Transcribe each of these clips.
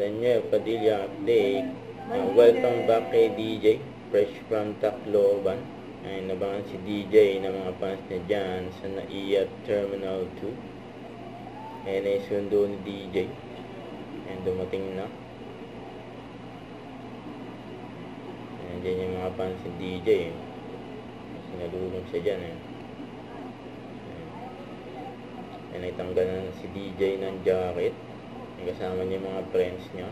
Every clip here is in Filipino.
Daniel Padilla update. Welcome back kay DJ, fresh from Tacloban. Ay nabangan si DJ na mga fans niya dyan sa NAIA Terminal 2. Ayan ay sundo ni DJ. Ayan, dumating na. Ayan dyan yung mga fans ni DJ. Sinalulong siya dyan. Ayan ay tanggal na si DJ ng jacket. Kasama niya mga friends niya.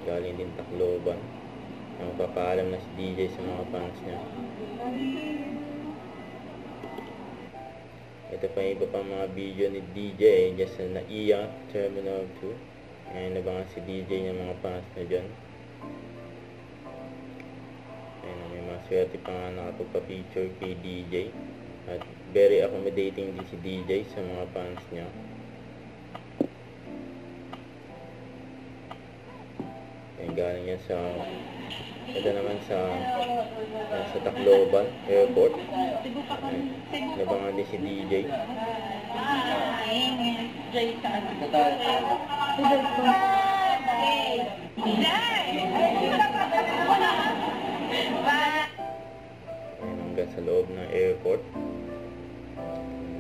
Galing din Tacloban. Magpapaalam na si DJ sa mga fans niya. Ito pa iba pa mga video ni DJ dyan sa NAIA Terminal 2. Ayan, nabangan si DJ ng mga fans niya dyan. Ayan, may mga swerte pa nga nakapagpa-feature kay DJ. At very accommodating din si DJ sa mga fans niya. Galing yan sa ito naman sa Tacloban Airport. Nabangan din si DJ. Hanggang sa loob ng airport.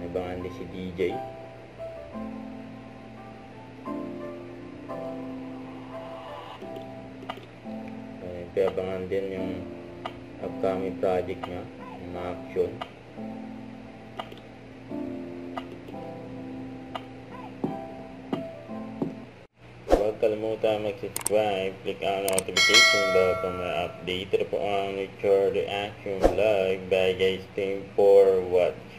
Nabangan din si DJ. Kaya abangan din yung upcoming project niya, yung mga action. Huwag kalimutan mag-subscribe, click ang notification bell para ma-update. Ito po ang Nature Reaction Live by guys. Thank for watching.